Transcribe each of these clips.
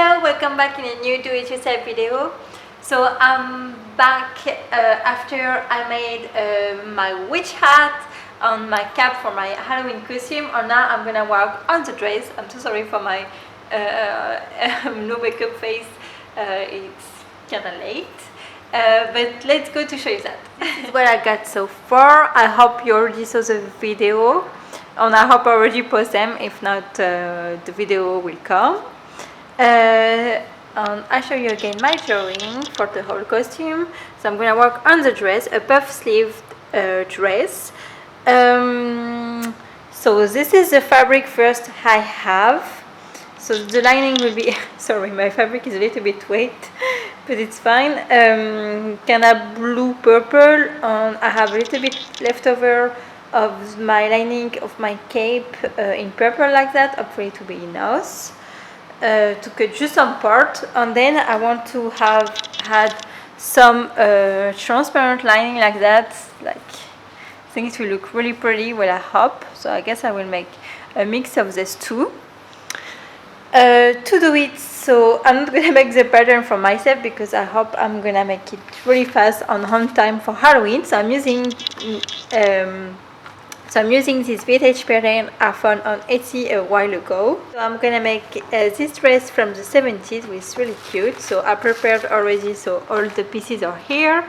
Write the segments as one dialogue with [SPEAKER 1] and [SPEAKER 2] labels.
[SPEAKER 1] Hello, welcome back in a new do it yourself video. So I'm back after I made my witch hat on my cap for my Halloween costume, and now I'm gonna work on the dress. I'm so sorry for my no makeup face, it's kinda late. But let's go to show you that. This is what I got so far. I hope you already saw the video, and I hope I already post them. If not, the video will come. I'll show you again my drawing for the whole costume. So I'm gonna work on the dress, a puff sleeved dress. So this is the fabric first I have. So the lining will be, sorry, my fabric is a little bit wet, but it's fine. Kind of blue purple, and I have a little bit left over of my lining of my cape in purple like that. Hopefully it will be enough to cut just some part, and then I want to have had some transparent lining like that. Like, I think it will look really pretty. Well, I hope so. I guess I will make a mix of these two. To do it, so I'm not gonna make the pattern for myself because I hope I'm gonna make it really fast on time for Halloween. So I'm using this vintage pattern I found on Etsy a while ago. So I'm gonna make this dress from the 70s, which is really cute. So I prepared already, so all the pieces are here.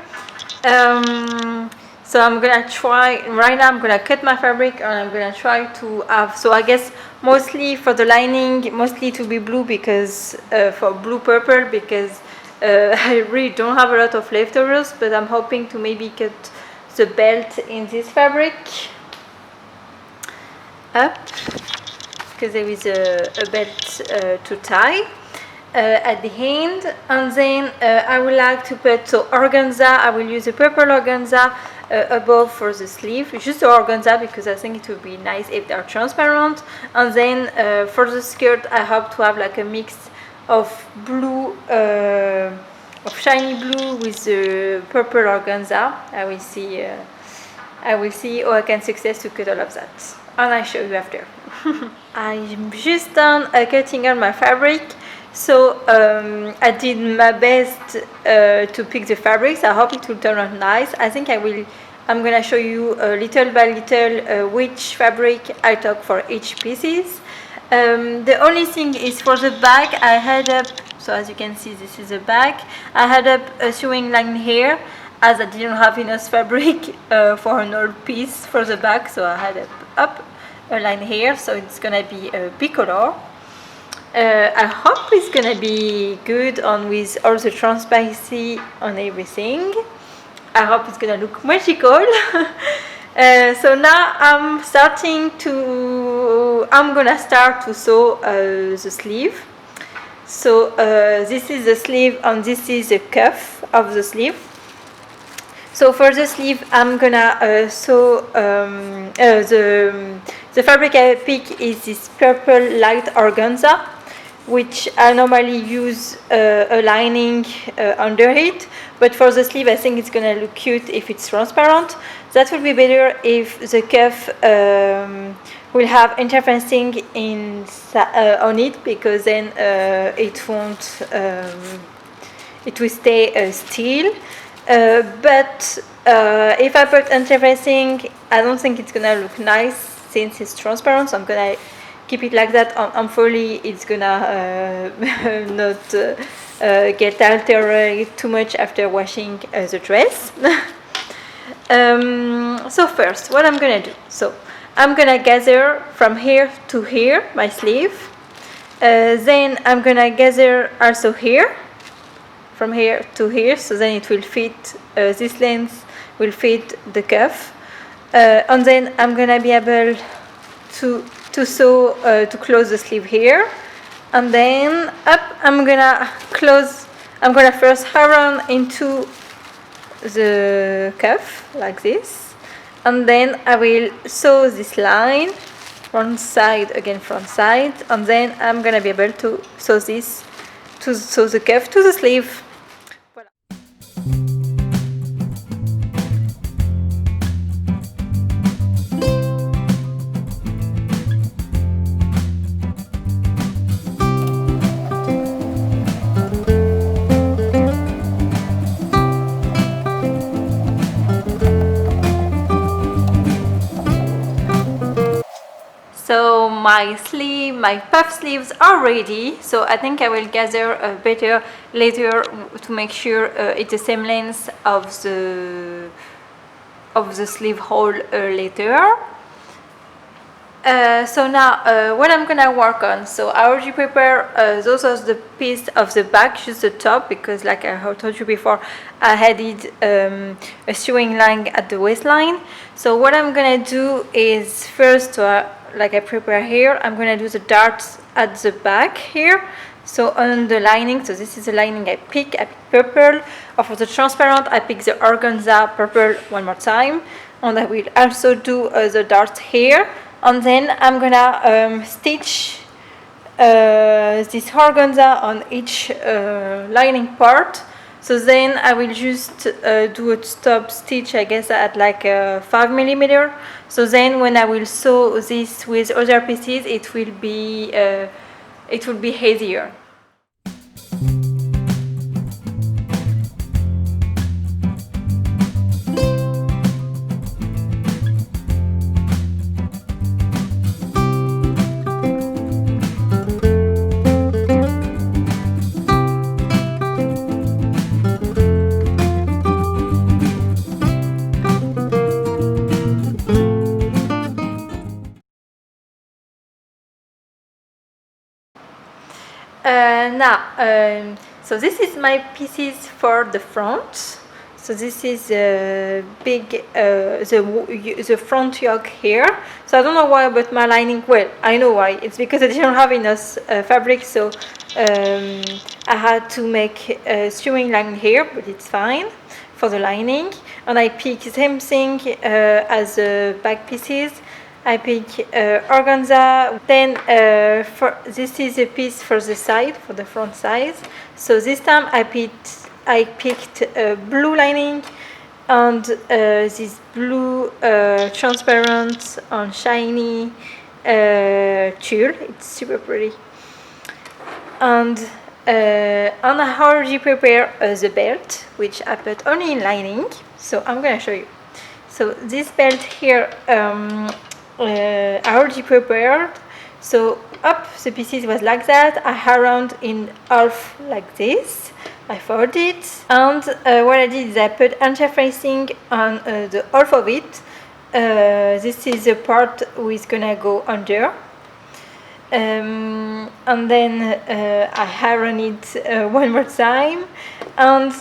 [SPEAKER 1] So I'm gonna try, right now I'm gonna cut my fabric, and I'm gonna try to have, so I guess mostly for the lining, mostly to be blue, because for blue purple, because I really don't have a lot of leftovers, but I'm hoping to maybe cut the belt in this fabric up, because there is a belt to tie at the end. And then I would like to put, so organza, I will use a purple organza above for the sleeve, just the organza, because I think it would be nice if they're transparent. And then for the skirt, I hope to have like a mix of blue, of shiny blue with the purple organza. I will see how I can success to cut all of that, and I'll show you after. I'm just done cutting on my fabric. So I did my best to pick the fabrics. I hope it will turn out nice. I think I'm gonna show you little by little which fabric I took for each pieces. The only thing is for the back, I had up, so as you can see, this is the back. I had up a sewing line here, as I didn't have enough fabric for an old piece for the back, so I had up a line here, so it's gonna be a bicolor. I hope it's gonna be good on with all the transparency on everything. I hope it's gonna look magical. So now I'm gonna start to sew the sleeve. So this is the sleeve, and this is the cuff of the sleeve. So for the sleeve, I'm gonna sew the fabric I pick is this purple light organza, which I normally use a lining under it, but for the sleeve I think it's gonna look cute if it's transparent. That would be better if the cuff will have interfacing on it, because then it will stay still. But if I put interfacing, I don't think it's gonna look nice since it's transparent, so I'm gonna keep it like that. Hopefully it's gonna not get altered too much after washing the dress. So first, what I'm gonna do, so I'm gonna gather from here to here my sleeve, then I'm gonna gather also here, from here to here, so then it will fit, this length will fit the cuff, and then I'm gonna be able to sew to close the sleeve here, and then up I'm gonna first iron into the cuff like this, and then I will sew this line front side, again front side, and then I'm gonna be able to sew this, to sew the cuff to the sleeve. my sleeve, my puff sleeves are ready, so I think I will gather better later to make sure it's the same length of the sleeve hole later. So now what I'm gonna work on, so I already prepared those are the piece of the back, just the top, because like I told you before, I added a sewing line at the waistline. So what I'm gonna do is first, like I prepare here, I'm gonna do the darts at the back here. So on the lining, so this is the lining I pick purple, or for the transparent I pick the organza purple one more time, and I will also do the darts here. And then I'm gonna stitch this organza on each lining part. So then I will just do a stop stitch, I guess at like 5mm. So then when I will sew this with other pieces, it will be easier. So this is my pieces for the front. So this is the front yoke here. So I don't know why, but my lining, well, I know why. It's because I didn't have enough fabric, so I had to make a sewing line here, but it's fine for the lining. And I pick the same thing as the back pieces. I pick organza. Then this is a piece for the side, for the front side. So this time I picked blue lining and this blue transparent and shiny tulle. It's super pretty. And I already prepared the belt, which I put only in lining. So I'm gonna show you. So this belt here, I already prepared. So up the pieces was like that. I around in half like this. I fold it, and what I did is I put anti-facing on the half of it. This is the part who is gonna go under. And then I iron it one more time, and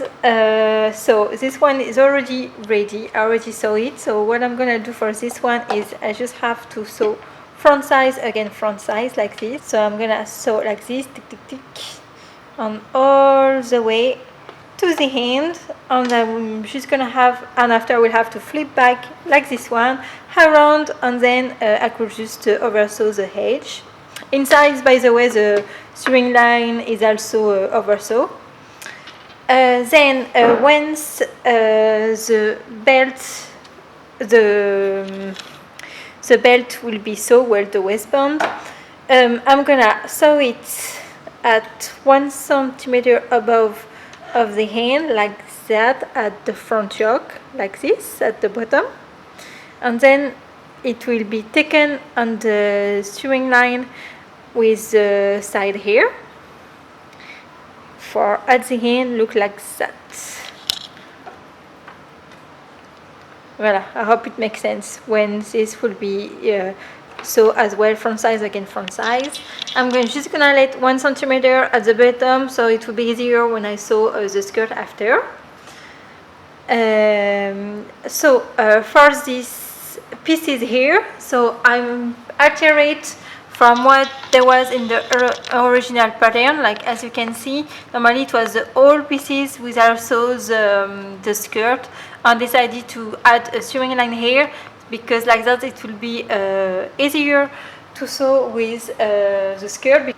[SPEAKER 1] so this one is already ready. I already sew it. So what I'm gonna do for this one is I just have to sew front size again, front size like this. So I'm gonna sew like this, tick tick tick, on all the way to the end, and I'm just gonna have, and after I will have to flip back like this one around, and then I could just oversew the edge. Inside, by the way, the sewing line is also oversew. Then once the belt will be sewn, well, the waistband, I'm gonna sew it at 1 centimeter above of the hand, like that, at the front yoke, like this, at the bottom, and then it will be taken on the sewing line with the side here, for at the end look like that. Voilà, I hope it makes sense when this will be so as well, front size again, front size. I'm just gonna let 1 centimeter at the bottom, so it will be easier when I sew the skirt after. So for these pieces here, so I'm accurate from what there was in the original pattern. Like as you can see, normally it was the whole pieces with also the skirt. I decided to add a sewing line here because like that it will be easier to sew with the skirt.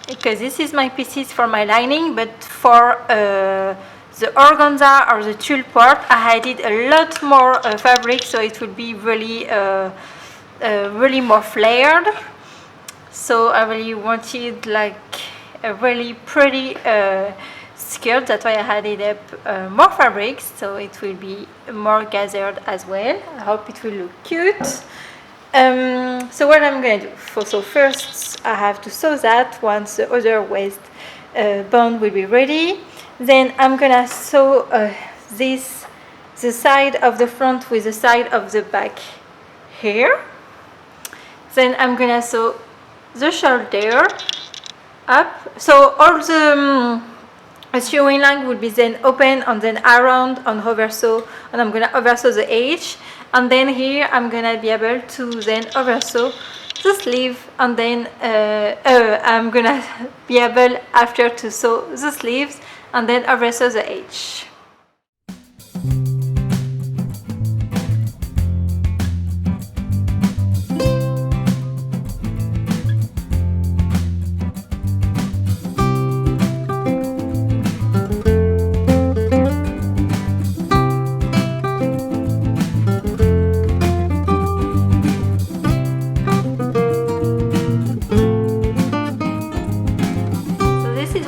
[SPEAKER 1] Because this is my pieces for my lining, but for the organza or the tulle part, I added a lot more fabric, so it will be really, really more flared. So I really wanted like a really pretty skirt. That's why I added up more fabrics, so it will be more gathered as well. I hope it will look cute. So what I'm going to do, so first I have to sew that once the other waist band will be ready. Then I'm gonna sew this, the side of the front with the side of the back here. Then I'm gonna sew the shoulder up. So all the sewing line will be then open and then around on oversew, and I'm gonna oversew the edge. And then here I'm gonna be able to then oversew the sleeve, and then I'm gonna be able after to sew the sleeves and then oversew the edge.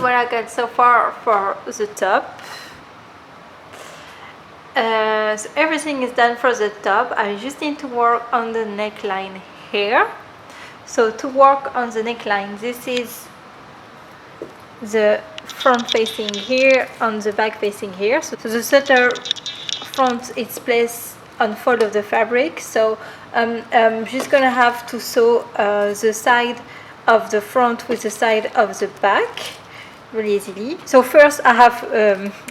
[SPEAKER 1] What I got so far for the top. So everything is done for the top. I just need to work on the neckline here. So to work on the neckline, this is the front facing here, on the back facing here. So the center front is placed on fold of the fabric. So I'm just gonna have to sew the side of the front with the side of the back really easily. So first I have,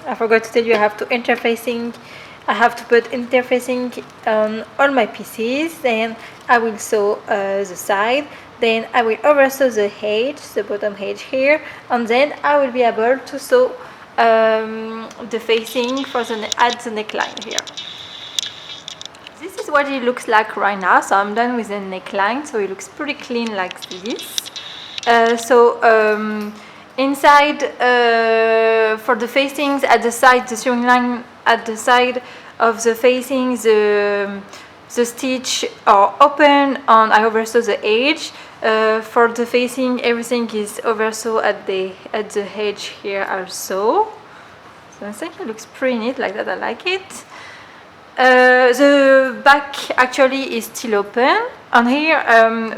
[SPEAKER 1] I forgot to tell you, I have to put interfacing on all my pieces. Then I will sew the side. Then I will oversew the edge, the bottom edge here, and then I will be able to sew the facing for at the neckline here. This is what it looks like right now. So I'm done with the neckline. So it looks pretty clean like this. Inside, for the facings at the side, the sewing line at the side of the facing, the stitch are open and I oversew the edge. For the facing, everything is oversew at the edge here also. So I think it looks pretty neat like that. I like it. The back actually is still open on here,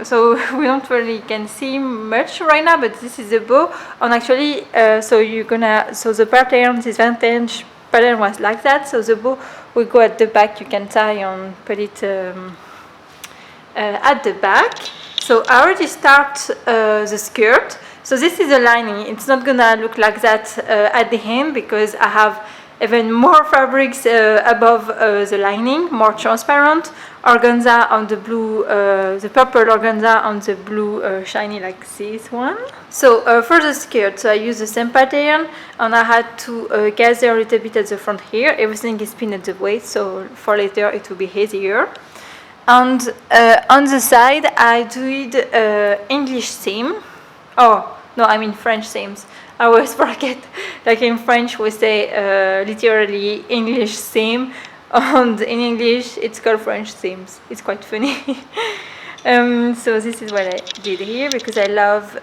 [SPEAKER 1] so we don't really can see much right now, but this is the bow. And actually, so the pattern, this vintage pattern was like that. So the bow will go at the back. You can tie and put it at the back. So I already start the skirt. So this is the lining. It's not gonna look like that at the hem because I have even more fabrics above the lining, more transparent organza on the blue, the purple organza on the blue shiny like this one. So for the skirt, so I use the same pattern, and I had to gather a little bit at the front here. Everything is pinned at the waist, so for later it will be easier. And on the side, I did English seam. Oh no, I mean French seams. I always forget, like in French we say literally English seam, and in English it's called French seams. It's quite funny. So this is what I did here because I love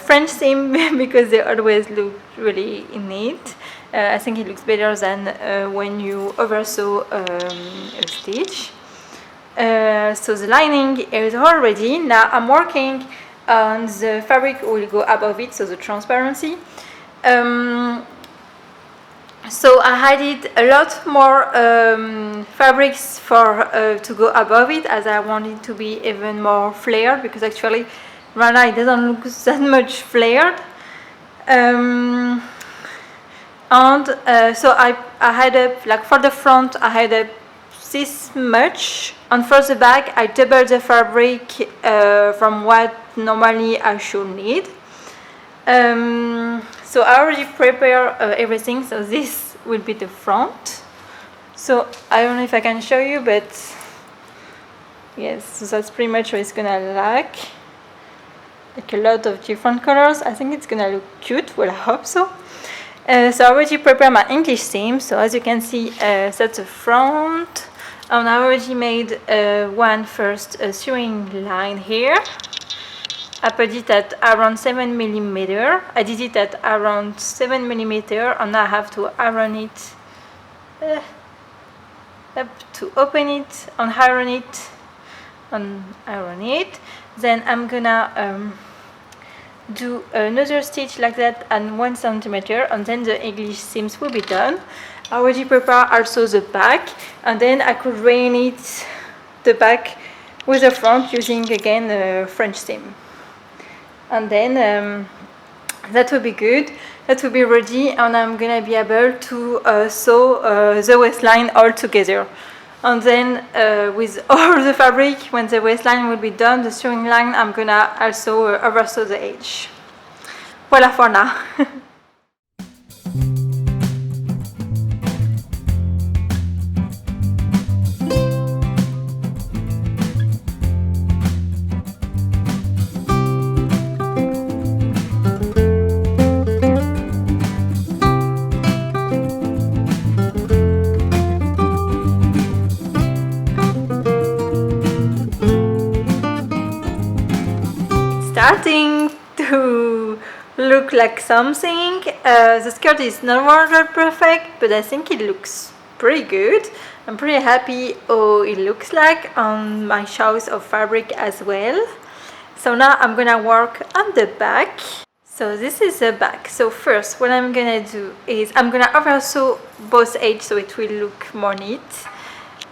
[SPEAKER 1] French seam because they always look really neat. I think it looks better than when you oversew a stitch. So the lining is all ready. Now I'm working and the fabric will go above it, so the transparency. So I added a lot more fabrics for to go above it, as I want it to be even more flared, because actually right now it doesn't look that much flared. So I had up, like for the front, I had up this much, and for the back I doubled the fabric from what normally I should need. So I already prepared everything, so this will be the front. So I don't know if I can show you, but yes, so that's pretty much what it's gonna look like, a lot of different colors. I think it's gonna look cute. Well, I hope so. So I already prepared my English seam, so as you can see, that's the front. And I already made one first sewing line here. I put it at around 7 millimeter. I did it at around 7 millimeter, and I have to iron it up to open it and iron it and iron it. Then I'm gonna do another stitch like that and 1 centimeter, and then the English seams will be done. I already prepare also the back, and then I could rain it the back with the front using again a French seam, and then that will be good. That will be ready, and I'm gonna be able to sew the waistline all together. And then with all the fabric, when the waistline will be done, the sewing line, I'm gonna also oversew the edge. Voilà for now. Starting to look like something. The skirt is no longer perfect, but I think it looks pretty good. I'm pretty happy how it looks like on my choice of fabric as well. So now I'm gonna work on the back. So this is the back. So first what I'm gonna do is I'm gonna oversew both edges so it will look more neat.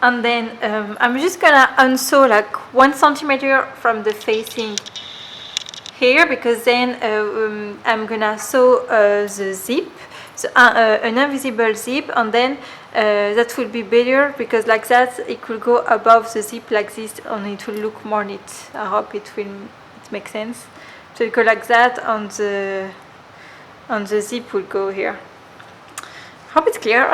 [SPEAKER 1] And then I'm just gonna unsew like 1 centimeter from the facing here, because then I'm gonna sew the zip, so, an invisible zip, and then that will be better because like that it will go above the zip like this and it will look more neat. I hope it makes sense. So it go like that and the zip will go here. Hope it's clear.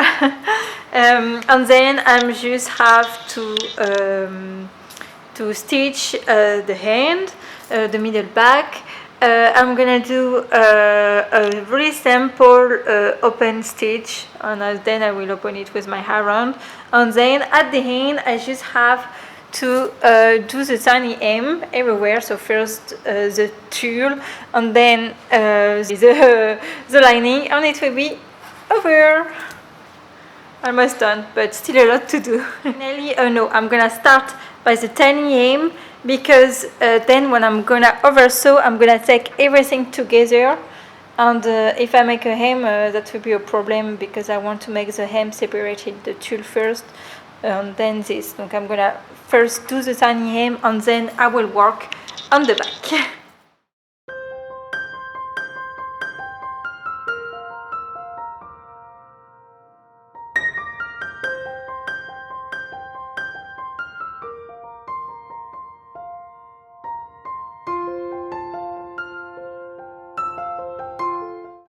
[SPEAKER 1] And then I'm just have to stitch the hand, the middle back. I'm gonna do a very simple open stitch, and then I will open it with my iron. And then at the end I just have to do the tiny hem everywhere. So first the tulle, and then the lining, and it will be over. Almost done, but still a lot to do. Finally, no, I'm gonna start by the tiny hem, because then when I'm gonna oversew, I'm gonna take everything together, and if I make a hem, that will be a problem because I want to make the hem separated, the tulle first, and then this. So I'm gonna first do the tiny hem, and then I will work on the back.